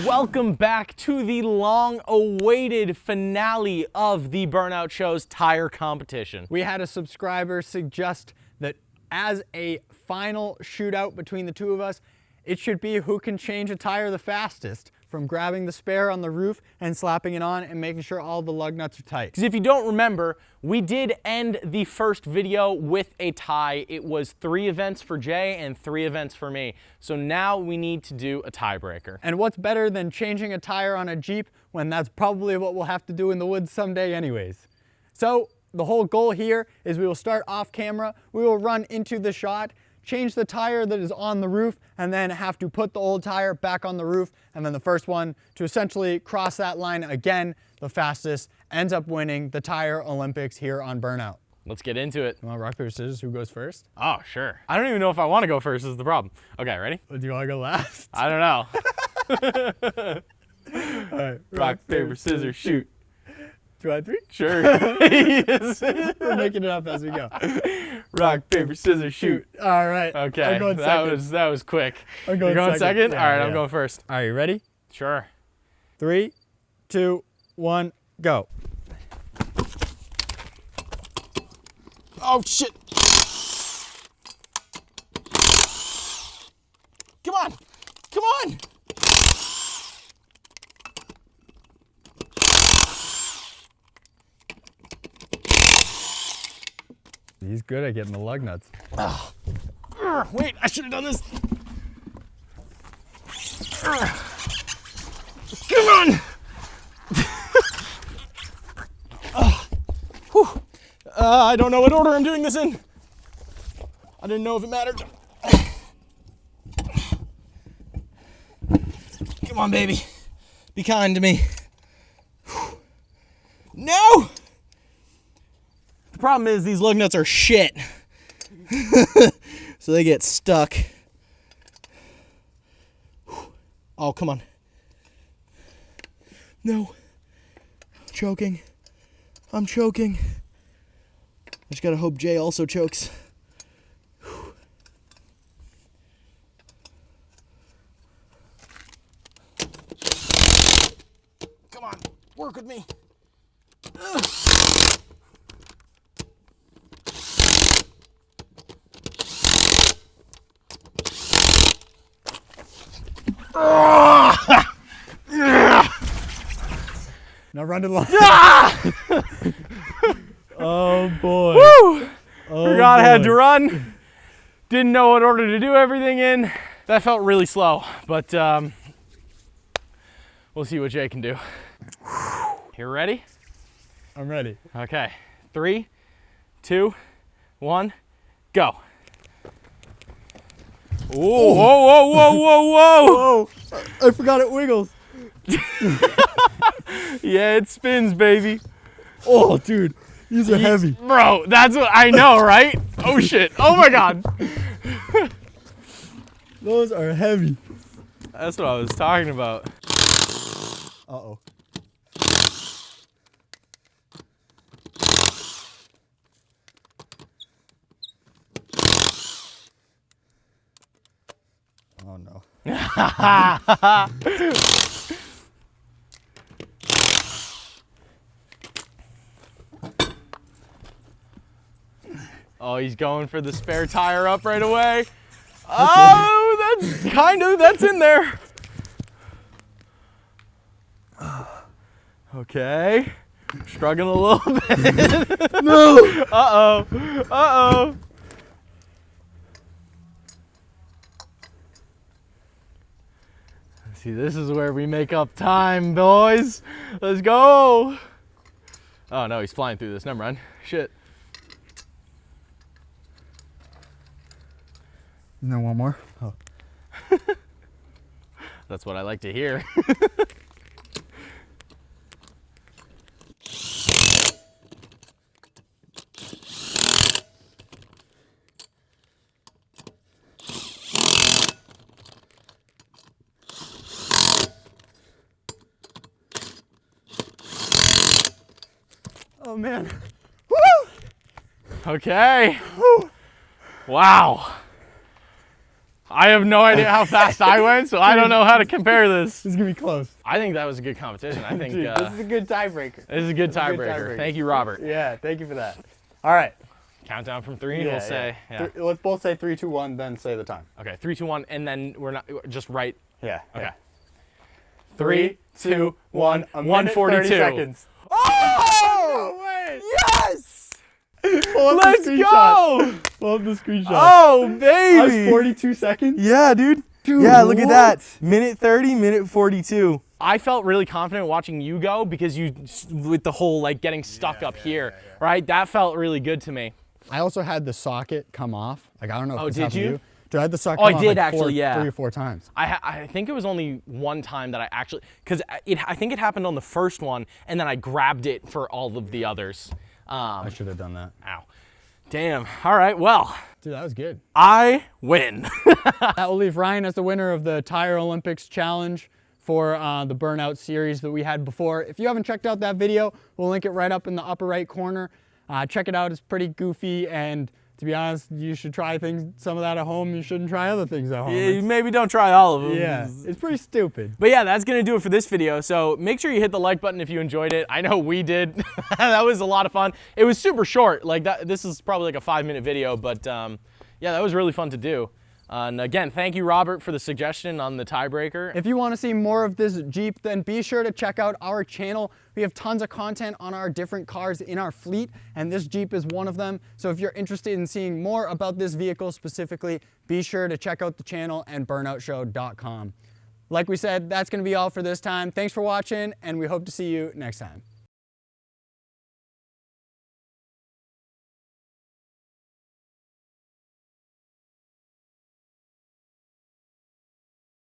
Welcome back to the long-awaited finale of the Burnout Show's tire competition. We had a subscriber suggest that as a final shootout between the two of us, it should be who can change a tire the fastest, from grabbing the spare on the roof and slapping it on and making sure all the lug nuts are tight. Because if you don't remember, we did end the first video with a tie. It was 3 events for Jay and 3 events for me. So now we need to do a tiebreaker. And what's better than changing a tire on a Jeep when that's probably what we'll have to do in the woods someday anyways. So the whole goal here is we will start off camera, we will run into the shot, change the tire that is on the roof, and then have to put the old tire back on the roof, and then the first one to essentially cross that line again, the fastest, ends up winning the Tire Olympics here on Burnout. Let's get into it. You want rock, paper, scissors? Who goes first? Oh, sure. I don't even know if I want to go first is the problem. Okay, ready? Do you want to go last? I don't know. All right. Rock, paper, scissors, shoot. 2 out of 3? Sure. Yes. We're making it up as we go. Rock, paper, scissors, shoot. All right. Okay, I'm going second. that was quick. I'm going You're going second? Yeah, All right, yeah. I'm going first. All right, you ready? Sure. 3, 2, 1, go. Oh, shit. Come on. Come on. He's good at getting the lug nuts. Wait, I should have done this. Come on. I don't know what order I'm doing this in. I didn't know if it mattered. Come on, baby. Be kind to me. No! The problem is these lug nuts are shit. So they get stuck. Oh, come on. No. I'm choking. I'm choking. I just gotta hope Jay also chokes. Come on, work with me. Ugh. Now run to the line. Ah! Oh boy. Woo! Oh, Forgot I had to boy. run. Didn't know what order to do everything in. That felt really slow, but we'll see what Jay can do. You ready? I'm ready. Okay, 3, 2, 1, go. Whoa, whoa, whoa, whoa, whoa, whoa! I forgot it wiggles. Yeah, it spins, baby. Oh, dude, these are heavy. Bro, that's what I know, right? Oh shit, oh my God. Those are heavy. That's what I was talking about. Uh-oh. Oh no. Oh, he's going for the spare tire up right away. Oh, that's in there. Okay, struggling a little bit. No! Uh-oh, uh-oh. See, this is where we make up time, boys. Let's go. Oh no, he's flying through this, never mind. Shit. No, one more. Oh. That's what I like to hear. Oh man. Okay. Wow. I have no idea how fast I went, so I don't know how to compare this. This is gonna be close. I think that was a good competition. I think Dude, this is a good tiebreaker. This is a good tiebreaker. Thank you, Robert. Yeah, thank you for that. All right. Countdown from 3, and we'll say, yeah. Let's both say 3, 2, 1, then say the time. Okay, 3, 2, 1, and then we're not just right. Yeah. Okay. Yeah. 3, 2, 1, 1:42 seconds. Oh! No way! Yes! Pull up Let's the go! Pull up the screenshot. Oh, That was baby! 42 seconds? Yeah, dude. Dude, yeah, look at what? that. Minute 30, minute 42. I felt really confident watching you go because with the whole like getting stuck up here, right? That felt really good to me. I also had the socket come off. Like, I don't know if this did happened to you? Dude, I had the socket Oh, come I off did like actually, yeah. 3 or 4 times. I think it was only one time that I actually, because I think it happened on the first one, and then I grabbed it for all of the others. I should have done that. Ow. Damn. All right, well. Dude, that was good. I win. That will leave Ryan as the winner of the Tire Olympics Challenge for the Burnout series that we had before. If you haven't checked out that video, we'll link it right up in the upper right corner. Check it out. It's pretty goofy, and to be honest, you should try some of that at home. You shouldn't try other things at home. Yeah, maybe don't try all of them. Yeah, it's pretty stupid. But yeah, that's gonna do it for this video. So make sure you hit the like button if you enjoyed it. I know we did. That was a lot of fun. It was super short. Like that. This is probably like a 5-minute video, but yeah, that was really fun to do. And again, thank you, Robert, for the suggestion on the tiebreaker. If you want to see more of this Jeep, then be sure to check out our channel. We have tons of content on our different cars in our fleet, and this Jeep is one of them. So if you're interested in seeing more about this vehicle specifically, be sure to check out the channel and burnoutshow.com. Like we said, that's going to be all for this time. Thanks for watching, and we hope to see you next time.